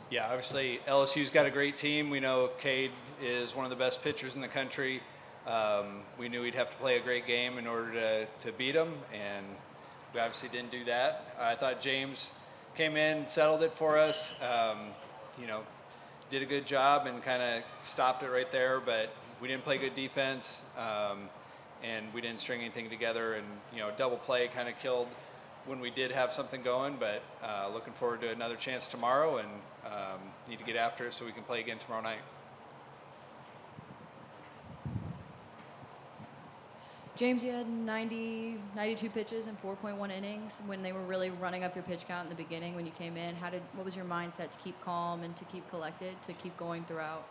Yeah, obviously LSU's got a great team. We know Cade is one of the best pitchers in the country. We knew we'd have to play a great game in order to beat him, and we obviously didn't do that. I thought James came in, settled it for us. You know, did a good job and kind of stopped it right there, but we didn't play good defense, and we didn't string anything together. And double play kind of killed when we did have something going. But looking forward to another chance tomorrow, and need to get after it so we can play again tomorrow night. James, you had 92 pitches in 4.1 innings when they were really running up your pitch count in the beginning when you came in. What was your mindset to keep calm and to keep collected, to keep going throughout?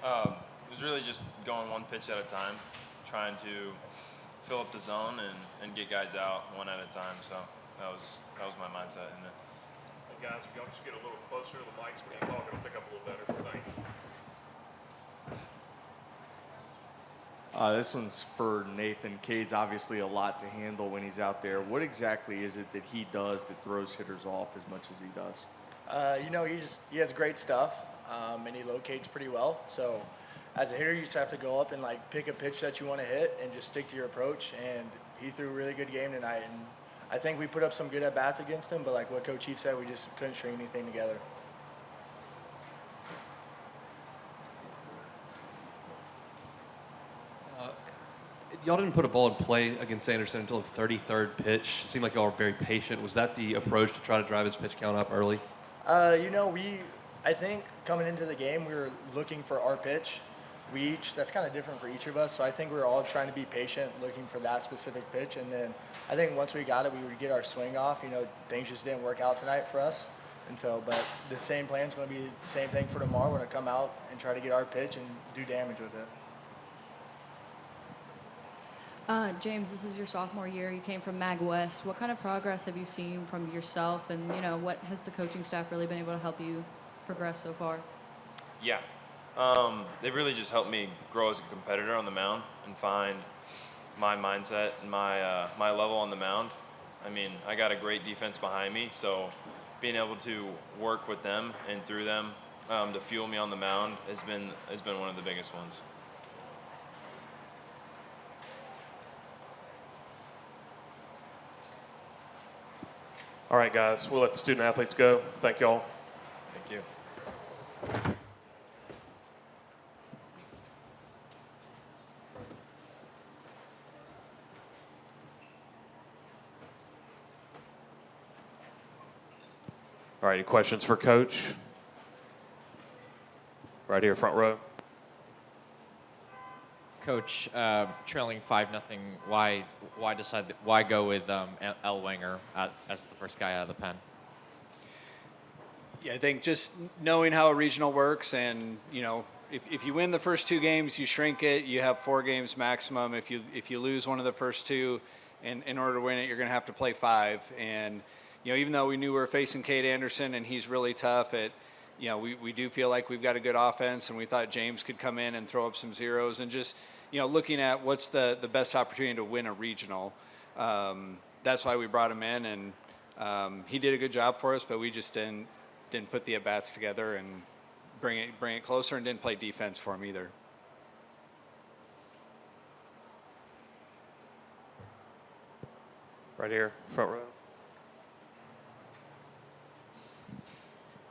It was really just going one pitch at a time, trying to fill up the zone and get guys out one at a time. So that was my mindset in it. Hey guys, if y'all just get a little closer to the mics when you're talking, it'll pick up a little better. Thanks. This one's for Nathan. Cade's obviously a lot to handle when he's out there. What exactly is it that he does that throws hitters off as much as he does? He has great stuff, and he locates pretty well. So as a hitter, you just have to go up and pick a pitch that you want to hit and just stick to your approach. And he threw a really good game tonight. And I think we put up some good at-bats against him, but like what Coach Chief said, we just couldn't string anything together. Y'all didn't put a ball in play against Anderson until the 33rd pitch. It seemed like y'all were very patient. Was that the approach to try to drive his pitch count up early? I think coming into the game, we were looking for our pitch. That's kind of different for each of us. So I think we were all trying to be patient, looking for that specific pitch. And then I think once we got it, we would get our swing off. Things just didn't work out tonight for us. But the same plan is going to be the same thing for tomorrow. We're going to come out and try to get our pitch and do damage with it. James, this is your sophomore year. You came from Mag West. What kind of progress have you seen from yourself, and what has the coaching staff really been able to help you progress so far? Yeah, they've really just helped me grow as a competitor on the mound and find my mindset and my level on the mound. I mean, I got a great defense behind me, so being able to work with them and through them to fuel me on the mound has been one of the biggest ones. All right, guys, we'll let the student athletes go. Thank y'all. Thank you. All right, any questions for Coach? Right here, front row. Coach, trailing 5-0. Why go with L. Wenger as the first guy out of the pen? Yeah, I think just knowing how a regional works, and if you win the first 2 games, you shrink it. You have 4 games maximum. If you lose one of the first 2, in order to win it, you're going to have to play 5. And even though we knew we were facing Cade Anderson and he's really tough, we do feel like we've got a good offense, and we thought James could come in and throw up some zeros, and just looking at what's the best opportunity to win a regional. That's why we brought him in, and he did a good job for us, but we just didn't put the at-bats together and bring it closer, and didn't play defense for him either. Right here, front row.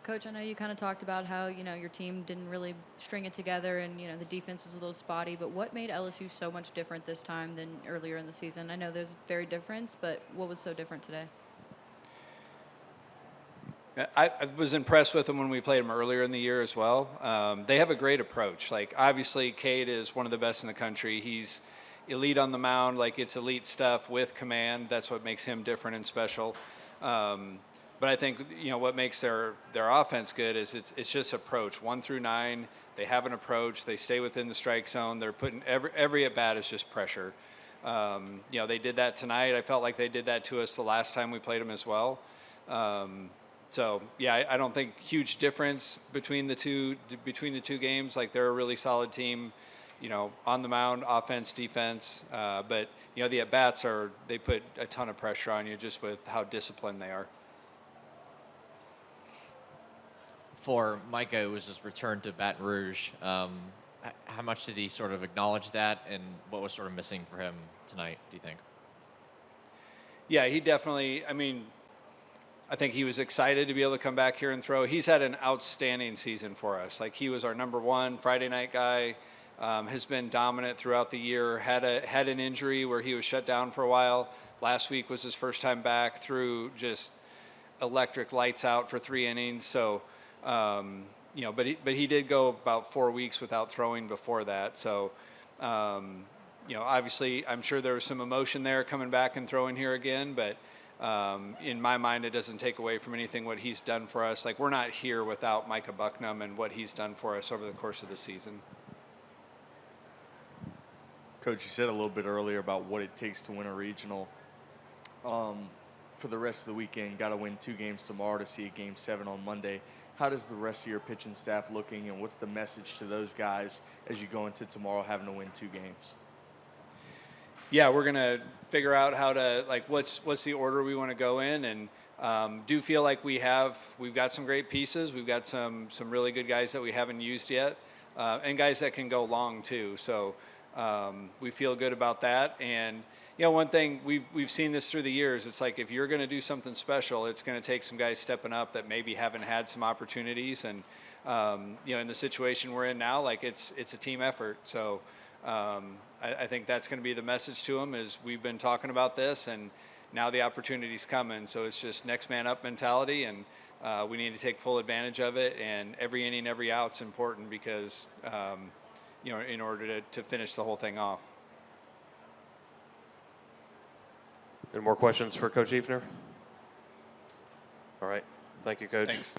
Coach, I know you kind of talked about how, your team didn't really string it together and, the defense was a little spotty, but what made LSU so much different this time than earlier in the season? I know there's very difference, but what was so different today? I was impressed with them when we played them earlier in the year as well. They have a great approach. Obviously, Cade is one of the best in the country. He's elite on the mound. It's elite stuff with command. That's what makes him different and special. But I think what makes their offense good is it's just approach 1 through 9. They have an approach. They stay within the strike zone. They're putting every at bat is just pressure. They did that tonight. I felt like they did that to us the last time we played them as well. I don't think huge difference between the two games. They're a really solid team, on the mound, offense, defense. But the at bats they put a ton of pressure on you just with how disciplined they are. for Micah, it was his return to Baton Rouge. How much did he sort of acknowledge that, and what was sort of missing for him tonight, do you think? Yeah, he definitely, I mean, I think he was excited to be able to come back here and throw. He's had an outstanding season for us. Like, he was our number one Friday night guy, has been dominant throughout the year, had an injury where he was shut down for a while. Last week was his first time back, through just electric lights out for 3 innings. So, you know, but he did go about 4 weeks without throwing before that. So, you know, obviously, I'm sure there was some emotion there coming back and throwing here again, but in my mind, it doesn't take away from anything what he's done for us. Like, we're not here without Micah Bucknam and what he's done for us over the course of the season. Coach, you said a little bit earlier about what it takes to win a regional. For the rest of the weekend, got to win 2 games tomorrow to see a Game 7 on Monday. How does the rest of your pitching staff looking, and what's the message to those guys as you go into tomorrow having to win 2 games? Yeah, we're gonna figure out how to, like, what's the order we want to go in, and do feel like we've got some great pieces. We've got some really good guys that we haven't used yet, and guys that can go long too. So we feel good about that. And you know, one thing we've seen this through the years. It's like, if you're going to do something special, it's going to take some guys stepping up that maybe haven't had some opportunities. And you know, in the situation we're in now, like, it's a team effort. So I think that's going to be the message to them, is we've been talking about this, and now the opportunity's coming. So it's just next man up mentality, and we need to take full advantage of it. And every inning, every out's important, because you know, in order to finish the whole thing off. Any more questions for Coach Heefner? All right. Thank you, Coach. Thanks.